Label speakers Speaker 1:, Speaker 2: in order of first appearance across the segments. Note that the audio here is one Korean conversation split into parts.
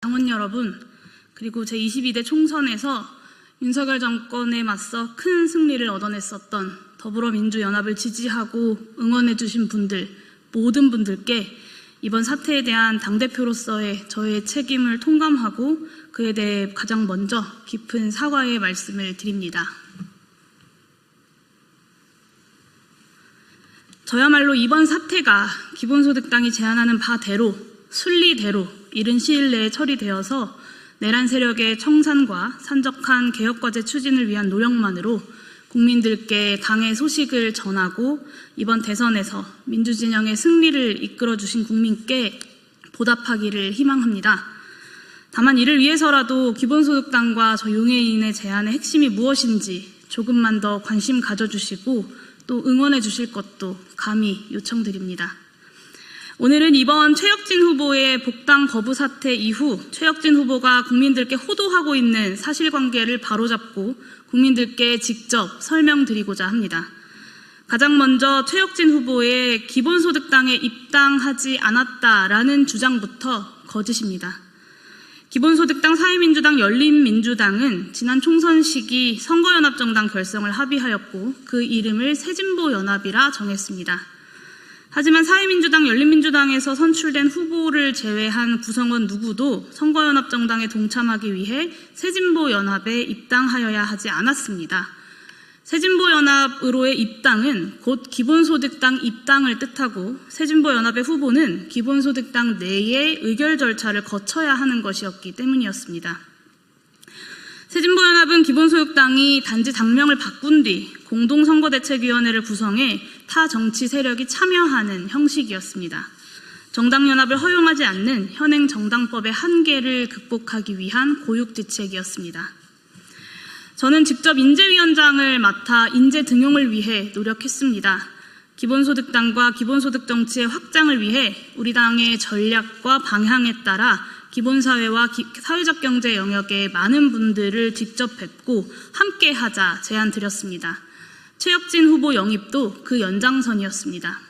Speaker 1: 당원 여러분, 그리고 제22대 총선에서 윤석열 정권에 맞서 큰 승리를 얻어냈었던 더불어민주연합을 지지하고 응원해주신 분들, 모든 분들께 이번 사태에 대한 당대표로서의 저의 책임을 통감하고 그에 대해 가장 먼저 깊은 사과의 말씀을 드립니다. 저야말로 이번 사태가 기본소득당이 제안하는 바대로, 순리대로 이른 시일 내에 처리되어서 내란 세력의 청산과 산적한 개혁과제 추진을 위한 노력만으로 국민들께 당의 소식을 전하고 이번 대선에서 민주진영의 승리를 이끌어주신 국민께 보답하기를 희망합니다. 다만 이를 위해서라도 기본소득당과 저 용해인의 제안의 핵심이 무엇인지 조금만 더 관심 가져주시고 또 응원해 주실 것도 감히 요청드립니다. 오늘은 이번 최혁진 후보의 복당 거부 사태 이후 최혁진 후보가 국민들께 호도하고 있는 사실관계를 바로잡고 국민들께 직접 설명드리고자 합니다. 가장 먼저 최혁진 후보의 기본소득당에 입당하지 않았다라는 주장부터 거짓입니다. 기본소득당, 사회민주당, 열린민주당은 지난 총선 시기 선거연합정당 결성을 합의하였고 그 이름을 새진보연합이라 정했습니다. 하지만 사회민주당, 열린민주당에서 선출된 후보를 제외한 구성원 누구도 선거연합정당에 동참하기 위해 새진보연합에 입당하여야 하지 않았습니다. 새진보연합으로의 입당은 곧 기본소득당 입당을 뜻하고 새진보연합의 후보는 기본소득당 내의 의결 절차를 거쳐야 하는 것이었기 때문이었습니다. 새진보연합은 기본소득당이 단지 당명을 바꾼 뒤 공동선거대책위원회를 구성해 타 정치 세력이 참여하는 형식이었습니다. 정당연합을 허용하지 않는 현행 정당법의 한계를 극복하기 위한 고육지책이었습니다. 저는 직접 인재위원장을 맡아 인재 등용을 위해 노력했습니다. 기본소득당과 기본소득 정치의 확장을 위해 우리 당의 전략과 방향에 따라 기본사회와 사회적 경제 영역의 많은 분들을 직접 뵙고 함께하자 제안 드렸습니다. 최혁진 후보 영입도 그 연장선이었습니다.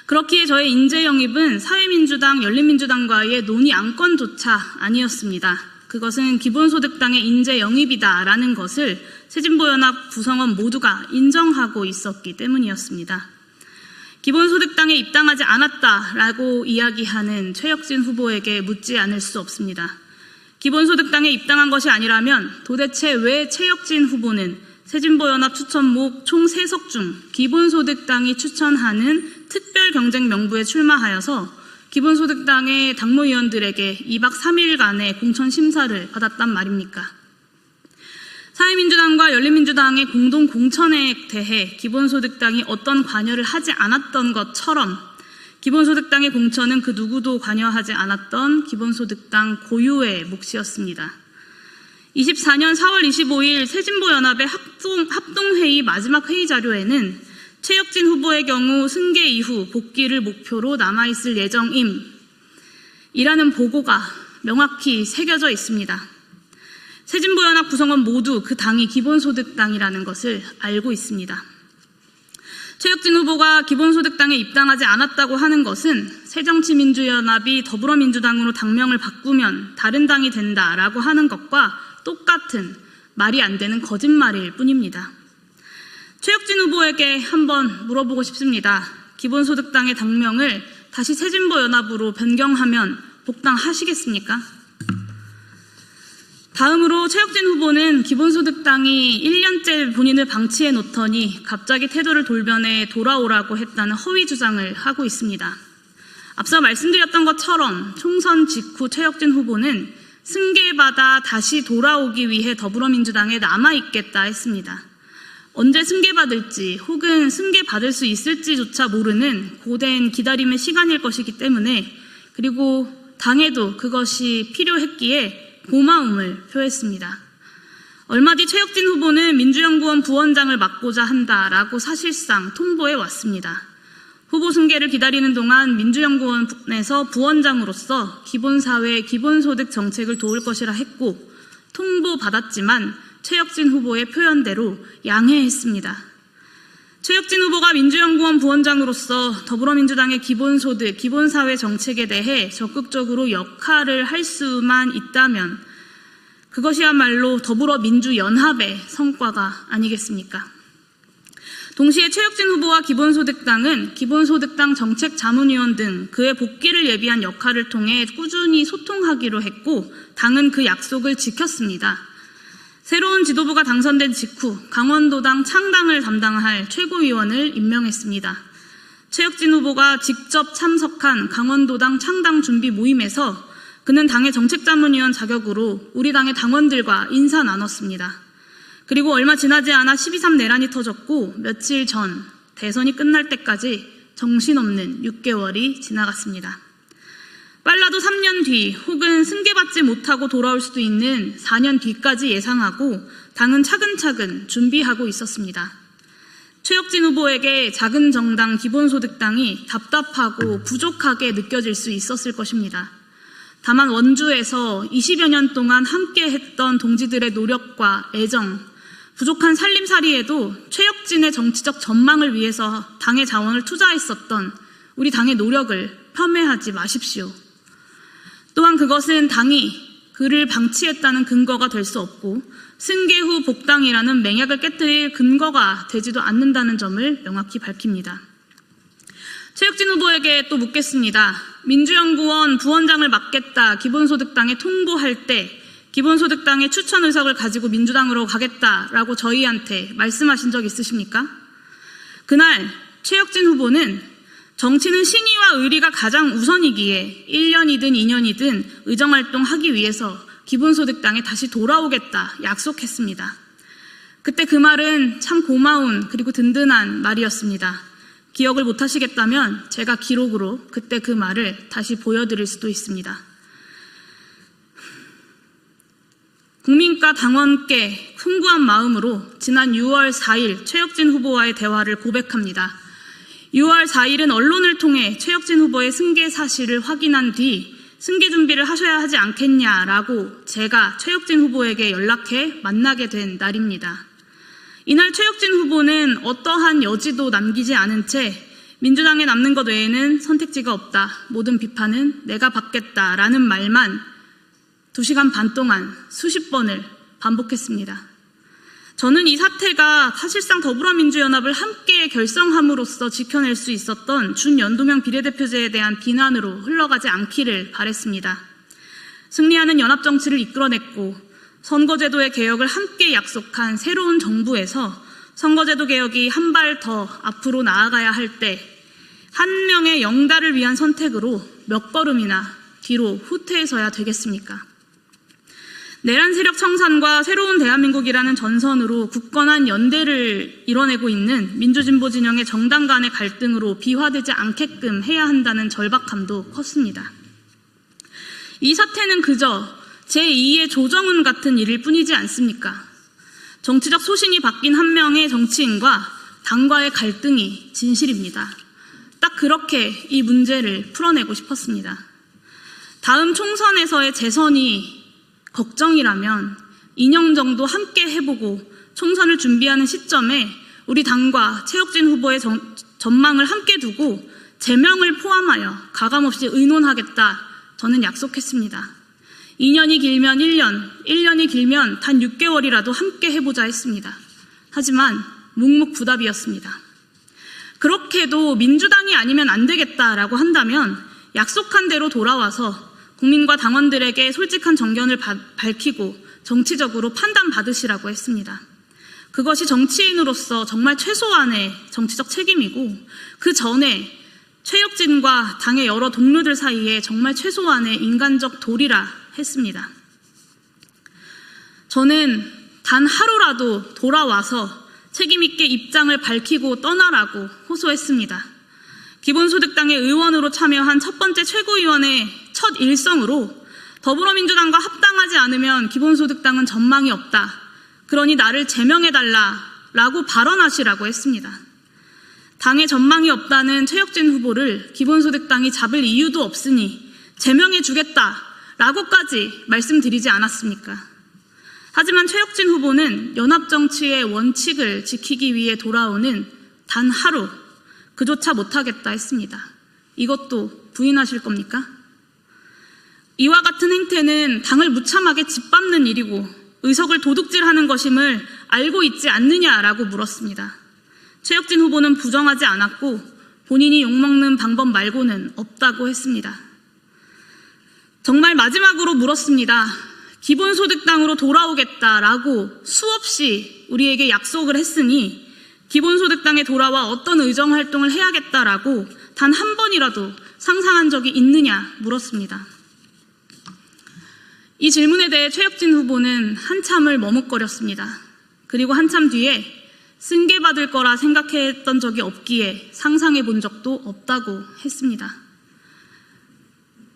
Speaker 1: 그렇기에 저의 인재 영입은 사회민주당, 열린민주당과의 논의 안건조차 아니었습니다. 그것은 기본소득당의 인재 영입이다라는 것을 새진보연합 구성원 모두가 인정하고 있었기 때문이었습니다. 기본소득당에 입당하지 않았다라고 이야기하는 최혁진 후보에게 묻지 않을 수 없습니다. 기본소득당에 입당한 것이 아니라면 도대체 왜 최혁진 후보는 새진보연합 추천목 총 3석 중 기본소득당이 추천하는 특별경쟁명부에 출마하여서 기본소득당의 당무위원들에게 2박 3일간의 공천심사를 받았단 말입니까? 사회민주당과 열린민주당의 공동 공천에 대해 기본소득당이 어떤 관여를 하지 않았던 것처럼 기본소득당의 공천은 그 누구도 관여하지 않았던 기본소득당 고유의 몫이었습니다. 24년 4월 25일 새진보연합의 합동회의 마지막 회의 자료에는 최혁진 후보의 경우 승계 이후 복귀를 목표로 남아있을 예정임 이라는 보고가 명확히 새겨져 있습니다. 새진보연합 구성원 모두 그 당이 기본소득당이라는 것을 알고 있습니다. 최혁진 후보가 기본소득당에 입당하지 않았다고 하는 것은 새정치민주연합이 더불어민주당으로 당명을 바꾸면 다른 당이 된다라고 하는 것과 똑같은 말이 안 되는 거짓말일 뿐입니다. 최혁진 후보에게 한번 물어보고 싶습니다. 기본소득당의 당명을 다시 새진보연합으로 변경하면 복당하시겠습니까? 다음으로 최혁진 후보는 기본소득당이 1년째 본인을 방치해 놓더니 갑자기 태도를 돌변해 돌아오라고 했다는 허위 주장을 하고 있습니다. 앞서 말씀드렸던 것처럼 총선 직후 최혁진 후보는 승계받아 다시 돌아오기 위해 더불어민주당에 남아있겠다 했습니다. 언제 승계받을지 혹은 승계받을 수 있을지조차 모르는 고된 기다림의 시간일 것이기 때문에 그리고 당에도 그것이 필요했기에 고마움을 표했습니다. 얼마 뒤 최혁진 후보는 민주연구원 부원장을 맡고자 한다라고 사실상 통보해 왔습니다. 후보 승계를 기다리는 동안 민주연구원에서 부원장으로서 기본사회, 기본소득 정책을 도울 것이라 했고 통보받았지만 최혁진 후보의 표현대로 양해했습니다. 최혁진 후보가 민주연구원 부원장으로서 더불어민주당의 기본소득, 기본사회 정책에 대해 적극적으로 역할을 할 수만 있다면 그것이야말로 더불어민주연합의 성과가 아니겠습니까? 동시에 최혁진 후보와 기본소득당은 기본소득당 정책자문위원 등 그의 복귀를 예비한 역할을 통해 꾸준히 소통하기로 했고 당은 그 약속을 지켰습니다. 새로운 지도부가 당선된 직후 강원도당 창당을 담당할 최고위원을 임명했습니다. 최혁진 후보가 직접 참석한 강원도당 창당 준비 모임에서 그는 당의 정책자문위원 자격으로 우리 당의 당원들과 인사 나눴습니다. 그리고 얼마 지나지 않아 12.3 내란이 터졌고 며칠 전 대선이 끝날 때까지 정신없는 6개월이 지나갔습니다. 빨라도 3년 뒤 혹은 승계받지 못하고 돌아올 수도 있는 4년 뒤까지 예상하고 당은 차근차근 준비하고 있었습니다. 최혁진 후보에게 작은 정당 기본소득당이 답답하고 부족하게 느껴질 수 있었을 것입니다. 다만 원주에서 20여 년 동안 함께 했던 동지들의 노력과 애정, 부족한 살림살이에도 최혁진의 정치적 전망을 위해서 당의 자원을 투자했었던 우리 당의 노력을 폄훼하지 마십시오. 또한 그것은 당이 그를 방치했다는 근거가 될 수 없고 승계 후 복당이라는 맹약을 깨뜨릴 근거가 되지도 않는다는 점을 명확히 밝힙니다. 최혁진 후보에게 또 묻겠습니다. 민주연구원 부원장을 맡겠다 기본소득당에 통보할 때 기본소득당의 추천 의석을 가지고 민주당으로 가겠다라고 저희한테 말씀하신 적 있으십니까? 그날 최혁진 후보는 정치는 신의와 의리가 가장 우선이기에 1년이든 2년이든 의정활동하기 위해서 기본소득당에 다시 돌아오겠다 약속했습니다. 그때 그 말은 참 고마운 그리고 든든한 말이었습니다. 기억을 못하시겠다면 제가 기록으로 그때 그 말을 다시 보여드릴 수도 있습니다. 국민과 당원께 풍부한 마음으로 지난 6월 4일 최혁진 후보와의 대화를 고백합니다. 6월 4일은 언론을 통해 최혁진 후보의 승계 사실을 확인한 뒤 승계 준비를 하셔야 하지 않겠냐라고 제가 최혁진 후보에게 연락해 만나게 된 날입니다. 이날 최혁진 후보는 어떠한 여지도 남기지 않은 채 민주당에 남는 것 외에는 선택지가 없다. 모든 비판은 내가 받겠다라는 말만 2시간 반 동안 수십 번을 반복했습니다. 저는 이 사태가 사실상 더불어민주연합을 함께 결성함으로써 지켜낼 수 있었던 준연동형 비례대표제에 대한 비난으로 흘러가지 않기를 바랬습니다. 승리하는 연합정치를 이끌어냈고 선거제도의 개혁을 함께 약속한 새로운 정부에서 선거제도 개혁이 한 발 더 앞으로 나아가야 할 때 한 명의 영달을 위한 선택으로 몇 걸음이나 뒤로 후퇴해서야 되겠습니까? 내란 세력 청산과 새로운 대한민국이라는 전선으로 굳건한 연대를 이뤄내고 있는 민주진보 진영의 정당 간의 갈등으로 비화되지 않게끔 해야 한다는 절박함도 컸습니다. 이 사태는 그저 제2의 조정훈 같은 일일 뿐이지 않습니까? 정치적 소신이 바뀐 한 명의 정치인과 당과의 갈등이 진실입니다. 딱 그렇게 이 문제를 풀어내고 싶었습니다. 다음 총선에서의 재선이 걱정이라면 2년 정도 함께 해보고 총선을 준비하는 시점에 우리 당과 최혁진 후보의 전망을 함께 두고 제명을 포함하여 가감없이 의논하겠다 저는 약속했습니다. 2년이 길면 1년, 1년이 길면 단 6개월이라도 함께 해보자 했습니다. 하지만 묵묵부답이었습니다. 그렇게도 민주당이 아니면 안 되겠다라고 한다면 약속한 대로 돌아와서 국민과 당원들에게 솔직한 정견을 밝히고 정치적으로 판단받으시라고 했습니다. 그것이 정치인으로서 정말 최소한의 정치적 책임이고 그 전에 최혁진과 당의 여러 동료들 사이에 정말 최소한의 인간적 도리라 했습니다. 저는 단 하루라도 돌아와서 책임있게 입장을 밝히고 떠나라고 호소했습니다. 기본소득당의 의원으로 참여한 첫 번째 최고위원의 첫 일성으로 더불어민주당과 합당하지 않으면 기본소득당은 전망이 없다. 그러니 나를 제명해달라라고 발언하시라고 했습니다. 당의 전망이 없다는 최혁진 후보를 기본소득당이 잡을 이유도 없으니 제명해주겠다라고까지 말씀드리지 않았습니까? 하지만 최혁진 후보는 연합정치의 원칙을 지키기 위해 돌아오는 단 하루 그조차 못하겠다 했습니다. 이것도 부인하실 겁니까? 이와 같은 행태는 당을 무참하게 짓밟는 일이고 의석을 도둑질하는 것임을 알고 있지 않느냐라고 물었습니다. 최혁진 후보는 부정하지 않았고 본인이 욕먹는 방법 말고는 없다고 했습니다. 정말 마지막으로 물었습니다. 기본소득당으로 돌아오겠다라고 수없이 우리에게 약속을 했으니 기본소득당에 돌아와 어떤 의정활동을 해야겠다라고 단 한 번이라도 상상한 적이 있느냐 물었습니다. 이 질문에 대해 최혁진 후보는 한참을 머뭇거렸습니다. 그리고 한참 뒤에 승계받을 거라 생각했던 적이 없기에 상상해 본 적도 없다고 했습니다.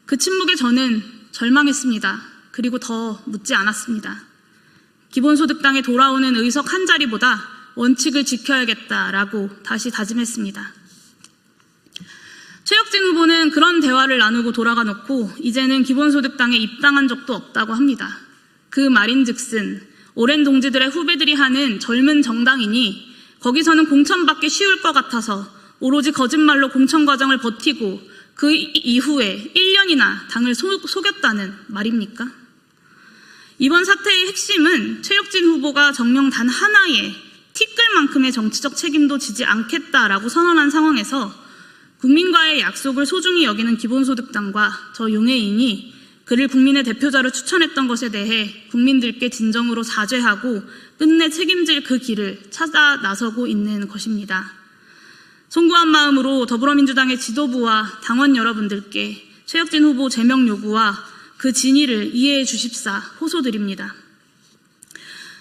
Speaker 1: 그 침묵에 저는 절망했습니다. 그리고 더 묻지 않았습니다. 기본소득당에 돌아오는 의석 한 자리보다 원칙을 지켜야겠다라고 다시 다짐했습니다. 최혁진 후보는 그런 대화를 나누고 돌아가 놓고 이제는 기본소득당에 입당한 적도 없다고 합니다. 그 말인즉슨 오랜 동지들의 후배들이 하는 젊은 정당이니 거기서는 공천받기 쉬울 것 같아서 오로지 거짓말로 공천 과정을 버티고 그 이후에 1년이나 당을 속였다는 말입니까? 이번 사태의 핵심은 최혁진 후보가 정녕 단 하나의 티끌만큼의 정치적 책임도 지지 않겠다라고 선언한 상황에서 국민과의 약속을 소중히 여기는 기본소득당과 저 용해인이 그를 국민의 대표자로 추천했던 것에 대해 국민들께 진정으로 사죄하고 끝내 책임질 그 길을 찾아 나서고 있는 것입니다. 송구한 마음으로 더불어민주당의 지도부와 당원 여러분들께 최혁진 후보 제명 요구와 그 진위를 이해해 주십사 호소드립니다.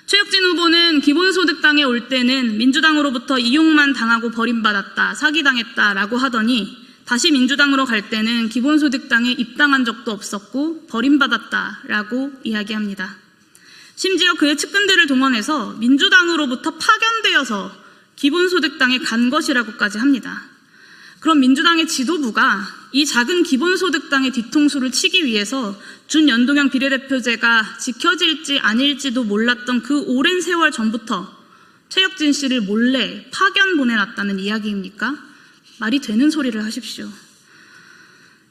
Speaker 1: 최혁진 후보는 기본소득당에 올 때는 민주당으로부터 이용만 당하고 버림받았다, 사기당했다라고 하더니 다시 민주당으로 갈 때는 기본소득당에 입당한 적도 없었고 버림받았다라고 이야기합니다. 심지어 그의 측근들을 동원해서 민주당으로부터 파견되어서 기본소득당에 간 것이라고까지 합니다. 그럼 민주당의 지도부가 이 작은 기본소득당의 뒤통수를 치기 위해서 준연동형 비례대표제가 지켜질지 아닐지도 몰랐던 그 오랜 세월 전부터 최혁진 씨를 몰래 파견 보내놨다는 이야기입니까? 말이 되는 소리를 하십시오.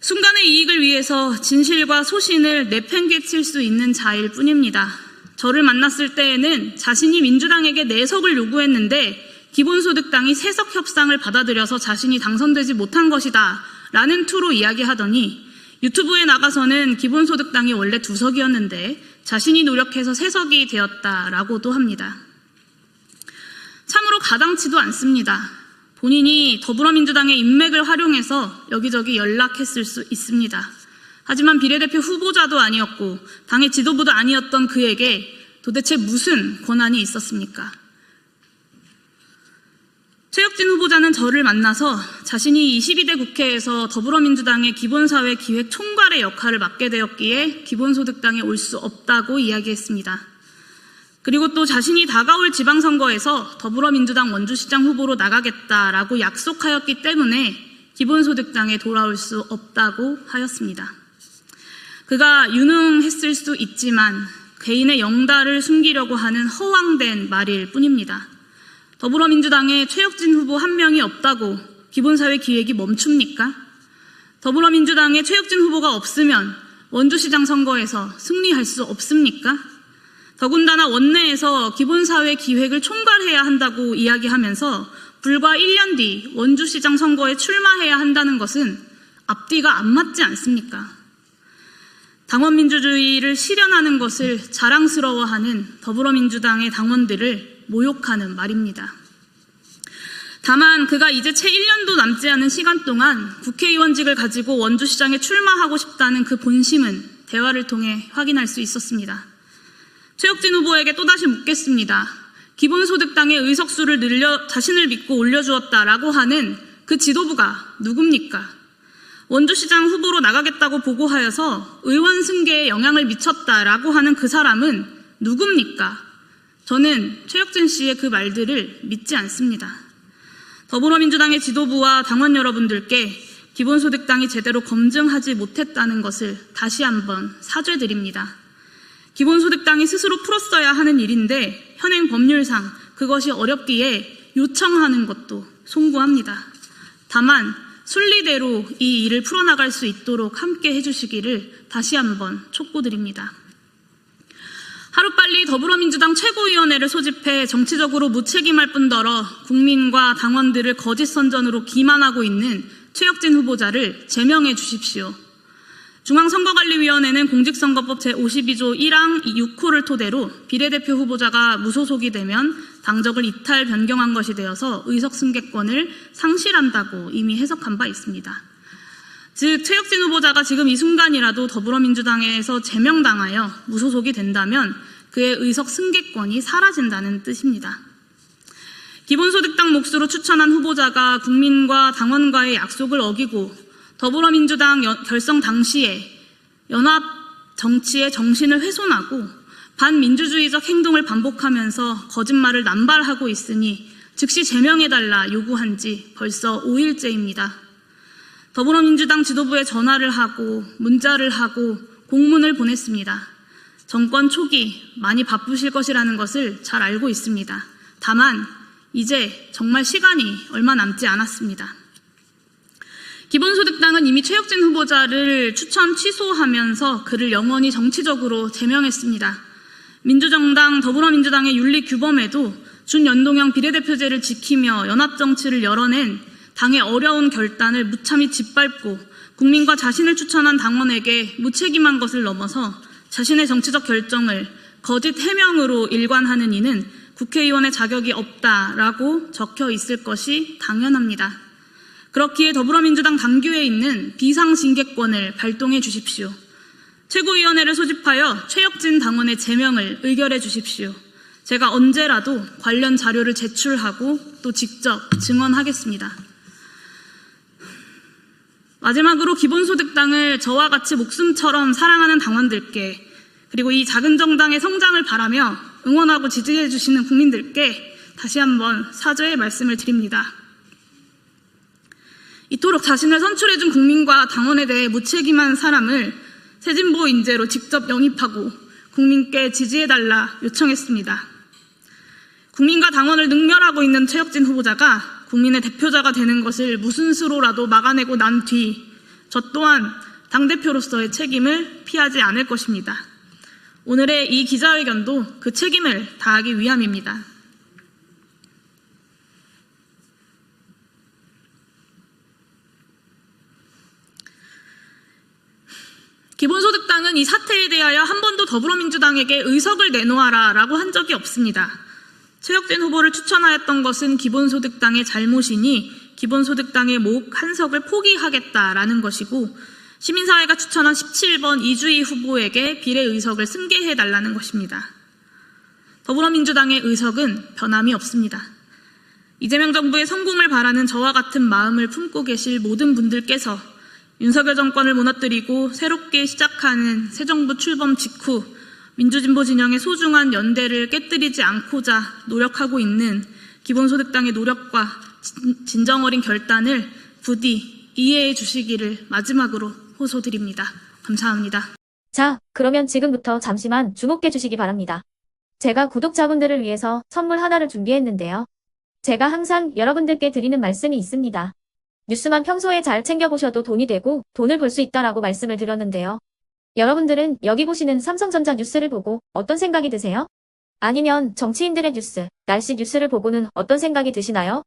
Speaker 1: 순간의 이익을 위해서 진실과 소신을 내팽개칠 수 있는 자일 뿐입니다. 저를 만났을 때에는 자신이 민주당에게 4석을 요구했는데 기본소득당이 3석 협상을 받아들여서 자신이 당선되지 못한 것이다 라는 투로 이야기하더니 유튜브에 나가서는 기본소득당이 원래 2석이었는데 자신이 노력해서 3석이 되었다라고도 합니다. 참으로 가당치도 않습니다. 본인이 더불어민주당의 인맥을 활용해서 여기저기 연락했을 수 있습니다. 하지만 비례대표 후보자도 아니었고 당의 지도부도 아니었던 그에게 도대체 무슨 권한이 있었습니까? 최혁진 후보자는 저를 만나서 자신이 22대 국회에서 더불어민주당의 기본사회 기획 총괄의 역할을 맡게 되었기에 기본소득당에 올 수 없다고 이야기했습니다. 그리고 또 자신이 다가올 지방선거에서 더불어민주당 원주시장 후보로 나가겠다라고 약속하였기 때문에 기본소득당에 돌아올 수 없다고 하였습니다. 그가 유능했을 수 있지만 개인의 영달을 숨기려고 하는 허황된 말일 뿐입니다. 더불어민주당에 최혁진 후보 한 명이 없다고 기본사회 기획이 멈춥니까? 더불어민주당에 최혁진 후보가 없으면 원주시장 선거에서 승리할 수 없습니까? 더군다나 원내에서 기본사회 기획을 총괄해야 한다고 이야기하면서 불과 1년 뒤 원주시장 선거에 출마해야 한다는 것은 앞뒤가 안 맞지 않습니까? 당원민주주의를 실현하는 것을 자랑스러워하는 더불어민주당의 당원들을 모욕하는 말입니다. 다만 그가 이제 채 1년도 남지 않은 시간 동안 국회의원직을 가지고 원주시장에 출마하고 싶다는 그 본심은 대화를 통해 확인할 수 있었습니다. 최혁진 후보에게 또다시 묻겠습니다. 기본소득당의 의석수를 늘려 자신을 믿고 올려주었다라고 하는 그 지도부가 누굽니까? 원주시장 후보로 나가겠다고 보고하여서 의원 승계에 영향을 미쳤다라고 하는 그 사람은 누굽니까? 저는 최혁진 씨의 그 말들을 믿지 않습니다. 더불어민주당의 지도부와 당원 여러분들께 기본소득당이 제대로 검증하지 못했다는 것을 다시 한번 사죄드립니다. 기본소득당이 스스로 풀었어야 하는 일인데 현행 법률상 그것이 어렵기에 요청하는 것도 송구합니다. 다만 순리대로 이 일을 풀어나갈 수 있도록 함께 해주시기를 다시 한번 촉구드립니다. 하루빨리 더불어민주당 최고위원회를 소집해 정치적으로 무책임할 뿐더러 국민과 당원들을 거짓 선전으로 기만하고 있는 최혁진 후보자를 제명해 주십시오. 중앙선거관리위원회는 공직선거법 제52조 1항 6호를 토대로 비례대표 후보자가 무소속이 되면 당적을 이탈 변경한 것이 되어서 의석 승계권을 상실한다고 이미 해석한 바 있습니다. 즉 최혁진 후보자가 지금 이 순간이라도 더불어민주당에서 제명당하여 무소속이 된다면 그의 의석 승계권이 사라진다는 뜻입니다. 기본소득당 몫으로 추천한 후보자가 국민과 당원과의 약속을 어기고 더불어민주당 결성 당시에 연합 정치의 정신을 훼손하고 반민주주의적 행동을 반복하면서 거짓말을 남발하고 있으니 즉시 제명해달라 요구한 지 벌써 5일째입니다. 더불어민주당 지도부에 전화를 하고 문자를 하고 공문을 보냈습니다. 정권 초기 많이 바쁘실 것이라는 것을 잘 알고 있습니다. 다만 이제 정말 시간이 얼마 남지 않았습니다. 기본소득당은 이미 최혁진 후보자를 추천 취소하면서 그를 영원히 정치적으로 제명했습니다. 민주정당 더불어민주당의 윤리규범에도 준연동형 비례대표제를 지키며 연합정치를 열어낸 당의 어려운 결단을 무참히 짓밟고 국민과 자신을 추천한 당원에게 무책임한 것을 넘어서 자신의 정치적 결정을 거짓 해명으로 일관하는 이는 국회의원의 자격이 없다라고 적혀 있을 것이 당연합니다. 그렇기에 더불어민주당 당규에 있는 비상징계권을 발동해 주십시오. 최고위원회를 소집하여 최혁진 당원의 제명을 의결해 주십시오. 제가 언제라도 관련 자료를 제출하고 또 직접 증언하겠습니다. 마지막으로 기본소득당을 저와 같이 목숨처럼 사랑하는 당원들께 그리고 이 작은 정당의 성장을 바라며 응원하고 지지해 주시는 국민들께 다시 한번 사죄의 말씀을 드립니다. 이토록 자신을 선출해준 국민과 당원에 대해 무책임한 사람을 새진보 인재로 직접 영입하고 국민께 지지해달라 요청했습니다. 국민과 당원을 능멸하고 있는 최혁진 후보자가 국민의 대표자가 되는 것을 무슨 수로라도 막아내고 난 뒤 저 또한 당대표로서의 책임을 피하지 않을 것입니다. 오늘의 이 기자회견도 그 책임을 다하기 위함입니다. 기본소득당은 이 사태에 대하여 한 번도 더불어민주당에게 의석을 내놓아라 라고 한 적이 없습니다. 최혁진 후보를 추천하였던 것은 기본소득당의 잘못이니 기본소득당의 목 한석을 포기하겠다라는 것이고 시민사회가 추천한 17번 이주희 후보에게 비례의석을 승계해달라는 것입니다. 더불어민주당의 의석은 변함이 없습니다. 이재명 정부의 성공을 바라는 저와 같은 마음을 품고 계실 모든 분들께서 윤석열 정권을 무너뜨리고 새롭게 시작하는 새 정부 출범 직후 민주진보 진영의 소중한 연대를 깨뜨리지 않고자 노력하고 있는 기본소득당의 노력과 진정 어린 결단을 부디 이해해 주시기를 마지막으로 호소드립니다. 감사합니다.
Speaker 2: 자, 그러면 지금부터 잠시만 주목해 주시기 바랍니다. 제가 구독자분들을 위해서 선물 하나를 준비했는데요. 제가 항상 여러분들께 드리는 말씀이 있습니다. 뉴스만 평소에 잘 챙겨보셔도 돈이 되고 돈을 벌 수 있다라고 말씀을 드렸는데요. 여러분들은 여기 보시는 삼성전자 뉴스를 보고 어떤 생각이 드세요? 아니면 정치인들의 뉴스, 날씨 뉴스를 보고는 어떤 생각이 드시나요?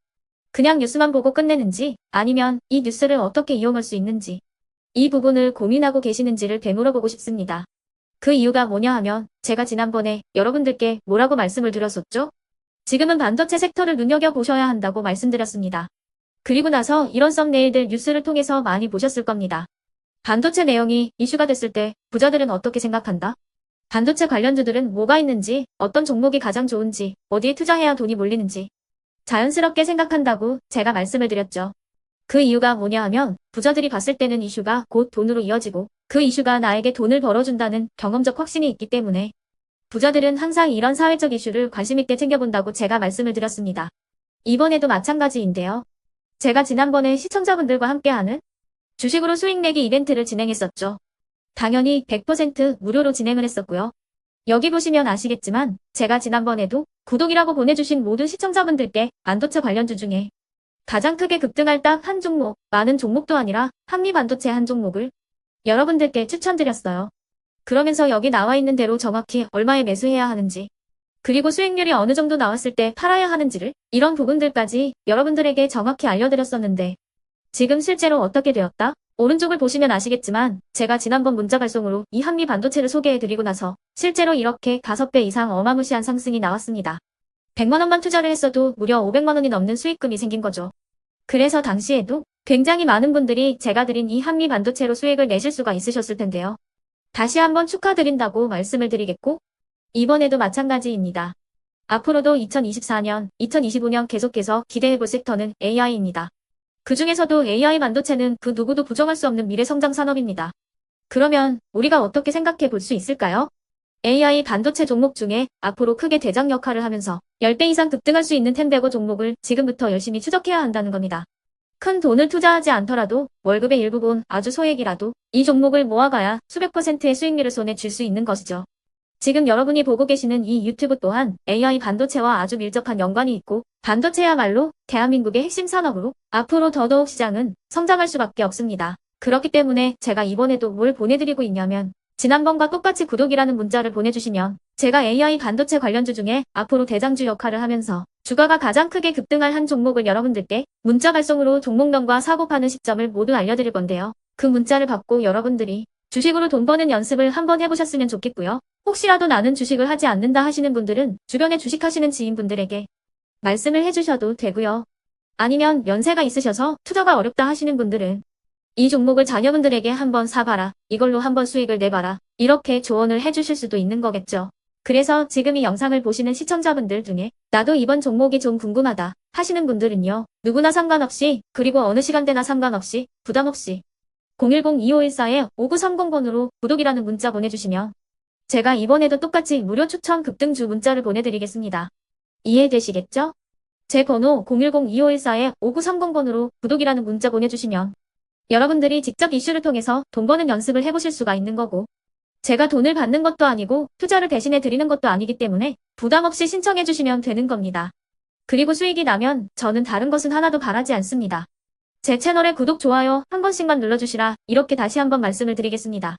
Speaker 2: 그냥 뉴스만 보고 끝내는지 아니면 이 뉴스를 어떻게 이용할 수 있는지 이 부분을 고민하고 계시는지를 되물어보고 싶습니다. 그 이유가 뭐냐 하면 제가 지난번에 여러분들께 뭐라고 말씀을 드렸었죠? 지금은 반도체 섹터를 눈여겨보셔야 한다고 말씀드렸습니다. 그리고 나서 이런 썸네일들 뉴스를 통해서 많이 보셨을 겁니다. 반도체 내용이 이슈가 됐을 때 부자들은 어떻게 생각한다? 반도체 관련주들은 뭐가 있는지, 어떤 종목이 가장 좋은지, 어디에 투자해야 돈이 몰리는지 자연스럽게 생각한다고 제가 말씀을 드렸죠. 그 이유가 뭐냐 하면 부자들이 봤을 때는 이슈가 곧 돈으로 이어지고 그 이슈가 나에게 돈을 벌어준다는 경험적 확신이 있기 때문에 부자들은 항상 이런 사회적 이슈를 관심있게 챙겨본다고 제가 말씀을 드렸습니다. 이번에도 마찬가지인데요. 제가 지난번에 시청자분들과 함께하는 주식으로 수익 내기 이벤트를 진행했었죠. 당연히 100% 무료로 진행을 했었고요. 여기 보시면 아시겠지만 제가 지난번에도 구독이라고 보내주신 모든 시청자분들께 반도체 관련주 중에 가장 크게 급등할 딱 한 종목, 많은 종목도 아니라 한미반도체 한 종목을 여러분들께 추천드렸어요. 그러면서 여기 나와 있는 대로 정확히 얼마에 매수해야 하는지, 그리고 수익률이 어느 정도 나왔을 때 팔아야 하는지를, 이런 부분들까지 여러분들에게 정확히 알려드렸었는데 지금 실제로 어떻게 되었다? 오른쪽을 보시면 아시겠지만 제가 지난번 문자 발송으로 이 한미 반도체를 소개해드리고 나서 실제로 이렇게 5배 이상 어마무시한 상승이 나왔습니다. 100만 원만 투자를 했어도 무려 500만 원이 넘는 수익금이 생긴 거죠. 그래서 당시에도 굉장히 많은 분들이 제가 드린 이 한미 반도체로 수익을 내실 수가 있으셨을 텐데요. 다시 한번 축하드린다고 말씀을 드리겠고, 이번에도 마찬가지입니다. 앞으로도 2024년, 2025년 계속해서 기대해볼 섹터는 AI입니다. 그 중에서도 AI 반도체는 그 누구도 부정할 수 없는 미래 성장 산업입니다. 그러면 우리가 어떻게 생각해 볼 수 있을까요? AI 반도체 종목 중에 앞으로 크게 대장 역할을 하면서 10배 이상 급등할 수 있는 텐베고 종목을 지금부터 열심히 추적해야 한다는 겁니다. 큰 돈을 투자하지 않더라도 월급의 일부분, 아주 소액이라도 이 종목을 모아가야 수백 %의 수익률을 손에 쥘 수 있는 것이죠. 지금 여러분이 보고 계시는 이 유튜브 또한 AI 반도체와 아주 밀접한 연관이 있고, 반도체야말로 대한민국의 핵심 산업으로 앞으로 더더욱 시장은 성장할 수밖에 없습니다. 그렇기 때문에 제가 이번에도 뭘 보내드리고 있냐면, 지난번과 똑같이 구독이라는 문자를 보내주시면 제가 AI 반도체 관련주 중에 앞으로 대장주 역할을 하면서 주가가 가장 크게 급등할 한 종목을 여러분들께 문자 발송으로 종목명과 사고 파는 시점을 모두 알려드릴 건데요. 그 문자를 받고 여러분들이 주식으로 돈 버는 연습을 한번 해보셨으면 좋겠고요. 혹시라도 나는 주식을 하지 않는다 하시는 분들은 주변에 주식하시는 지인분들에게 말씀을 해주셔도 되고요. 아니면 연세가 있으셔서 투자가 어렵다 하시는 분들은 이 종목을 자녀분들에게 한번 사봐라, 이걸로 한번 수익을 내봐라, 이렇게 조언을 해주실 수도 있는 거겠죠. 그래서 지금 이 영상을 보시는 시청자분들 중에 나도 이번 종목이 좀 궁금하다 하시는 분들은요, 누구나 상관없이, 그리고 어느 시간대나 상관없이 부담 없이 010-2514-5930번으로 구독이라는 문자 보내주시면 제가 이번에도 똑같이 무료 추천 급등주 문자를 보내드리겠습니다. 이해되시겠죠? 제 번호 010-2514-5930번으로 구독이라는 문자 보내주시면 여러분들이 직접 이슈를 통해서 돈 버는 연습을 해보실 수가 있는 거고, 제가 돈을 받는 것도 아니고 투자를 대신해 드리는 것도 아니기 때문에 부담 없이 신청해 주시면 되는 겁니다. 그리고 수익이 나면 저는 다른 것은 하나도 바라지 않습니다. 제 채널에 구독, 좋아요 한 번씩만 눌러주시라, 이렇게 다시 한번 말씀을 드리겠습니다.